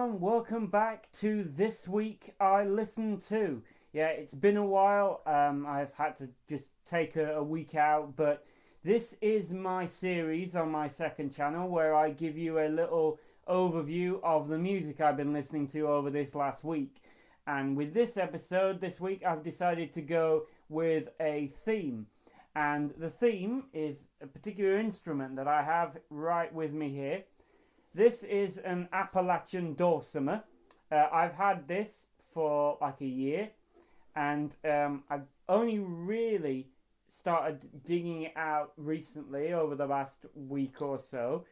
everyone, welcome back to This Week I Listened To. Yeah, it's been a while, I've had to just take a week out, but this is my series on my second channel where I give you a little overview of the music I've been listening to over this last week. And with this episode this week, I've decided to go with a theme. And the theme is a particular instrument that I have right with me here. This is an Appalachian Dulcimer. I've had this for like a year, and I've only really started digging it out recently over the last week or so.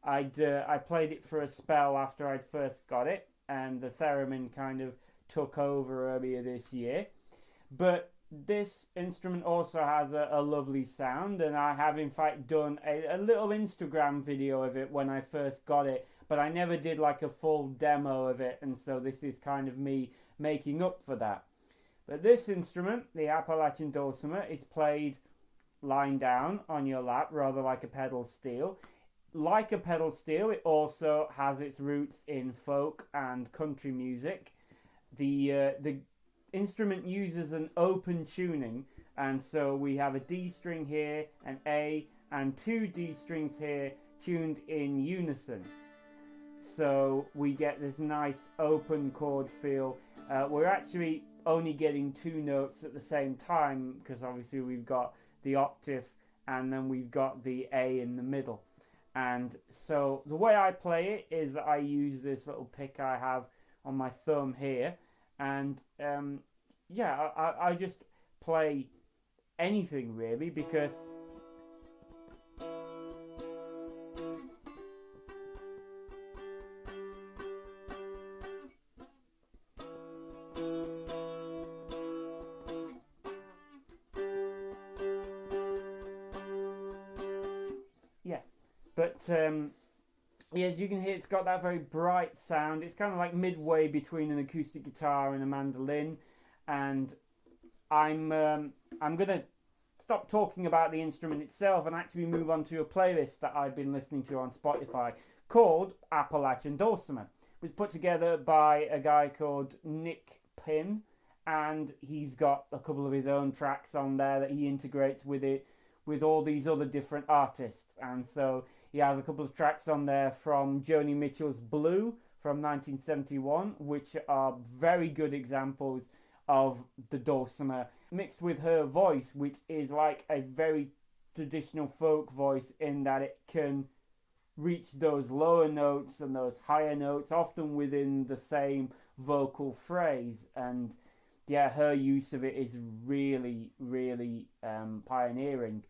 I played it for a spell after I'd first got it, and the theremin kind of took over earlier this year. But this instrument also has a lovely sound, and I have in fact done a little Instagram video of it when I first got it, but I never did like a full demo of it, and so this is kind of me making up for that. But this instrument, the Appalachian Dulcimer, is played lying down on your lap, rather like a pedal steel. Like a pedal steel, it also has its roots in folk and country music. The instrument uses an open tuning, and so we have a D string here, an A, and two D strings here tuned in unison. So we get this nice open chord feel. We're actually only getting two notes at the same time because obviously we've got the octave and then we've got the A in the middle. And so the way I play it is that I use this little pick I have on my thumb here, and I just play anything really, because as you can hear, it's got that very bright sound. It's kind of like midway between an acoustic guitar and a mandolin. And I'm gonna stop talking about the instrument itself and actually move on to a playlist that I've been listening to on Spotify called Appalachian Dulcimer. It was put together by a guy called Nick Pinn, and he's got a couple of his own tracks on there that he integrates with it with all these other different artists. And so he has a couple of tracks on there from Joni Mitchell's Blue from 1971, which are very good examples of the dulcimer, mixed with her voice, which is like a very traditional folk voice in that it can reach those lower notes and those higher notes, often within the same vocal phrase. And yeah, her use of it is really, really pioneering.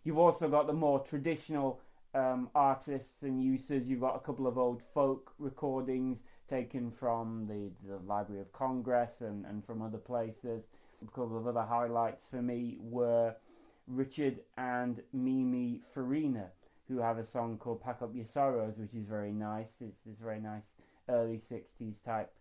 You've also got the more traditional artists and uses. You've got a couple of old folk recordings taken from the Library of Congress and from other places. A couple of other highlights for me were Richard and Mimi Farina, who have a song called Pack Up Your Sorrows, which is very nice. It's this very nice early 60s type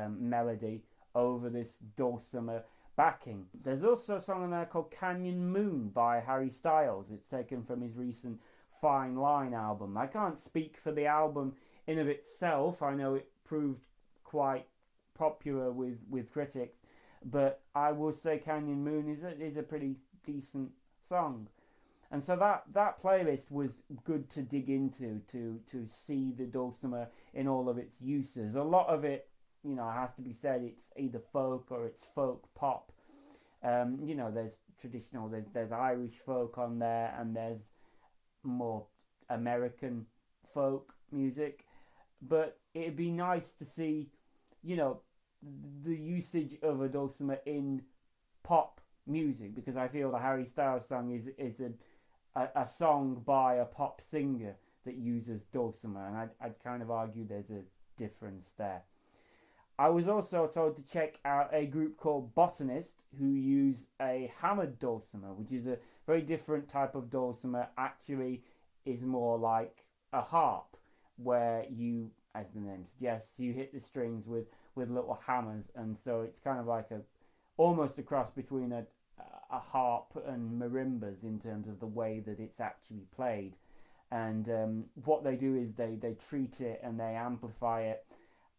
melody over this dulcimer backing. There's also a song on there called Canyon Moon by Harry Styles. It's taken from his recent Fine Line album. I can't speak for the album in of itself. I know it proved quite popular with critics, but I will say Canyon Moon is a pretty decent song. And so that playlist was good to dig into, to see the dulcimer in all of its uses. A lot of it, has to be said, it's either folk or it's folk pop. There's traditional, there's Irish folk on there, and there's more American folk music. But it'd be nice to see, the usage of a dulcimer in pop music, because I feel the Harry Styles song is a song by a pop singer that uses dulcimer, and I'd kind of argue there's a difference there. I was also told to check out a group called Botanist, who use a hammered dulcimer, which is a very different type of dulcimer. Actually is more like a harp, where you, as the name suggests, you hit the strings with little hammers, and so it's kind of like almost a cross between a harp and marimbas in terms of the way that it's actually played. And what they do is they treat it and they amplify it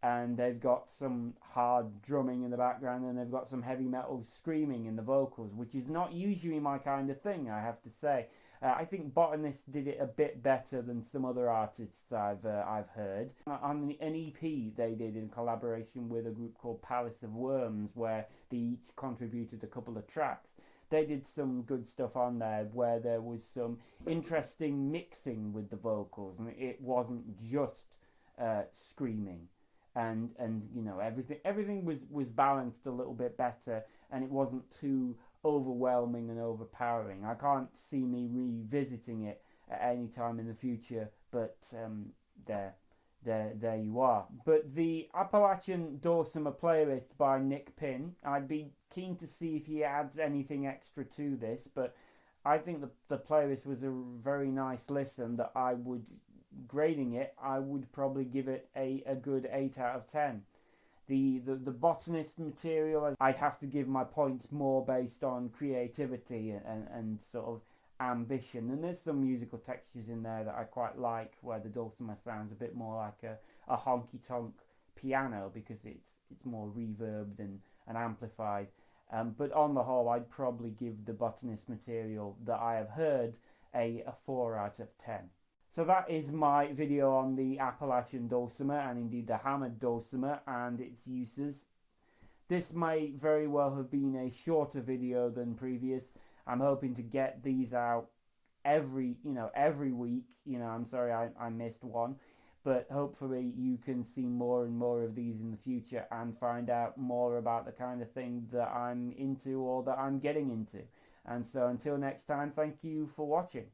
and they've got some hard drumming in the background, and they've got some heavy metal screaming in the vocals, which is not usually my kind of thing, I have to say. I think Botanist did it a bit better than some other artists I've heard. On an EP they did in collaboration with a group called Palace of Worms, where they each contributed a couple of tracks. They did some good stuff on there where there was some interesting mixing with the vocals, and it wasn't just screaming. And you know, everything was balanced a little bit better, and it wasn't too overwhelming and overpowering. I can't see me revisiting it at any time in the future, but there there you are. But the Appalachian Dulcimer playlist by Nick Pinn, I'd be keen to see if he adds anything extra to this, but I think the playlist was a very nice listen that I would, grading it, I would probably give it a good 8 out of 10. The botanist material, I'd have to give my points more based on creativity and sort of ambition. And there's some musical textures in there that I quite like, where the dulcimer sounds a bit more like a honky tonk piano because it's more reverbed and amplified. But on the whole, I'd probably give the botanist material that I have heard a 4 out of 10. So that is my video on the Appalachian dulcimer, and indeed the hammered dulcimer and its uses. This may very well have been a shorter video than previous. I'm hoping to get these out every week. I'm sorry I missed one, but hopefully you can see more and more of these in the future and find out more about the kind of thing that I'm into or that I'm getting into. And so until next time, thank you for watching.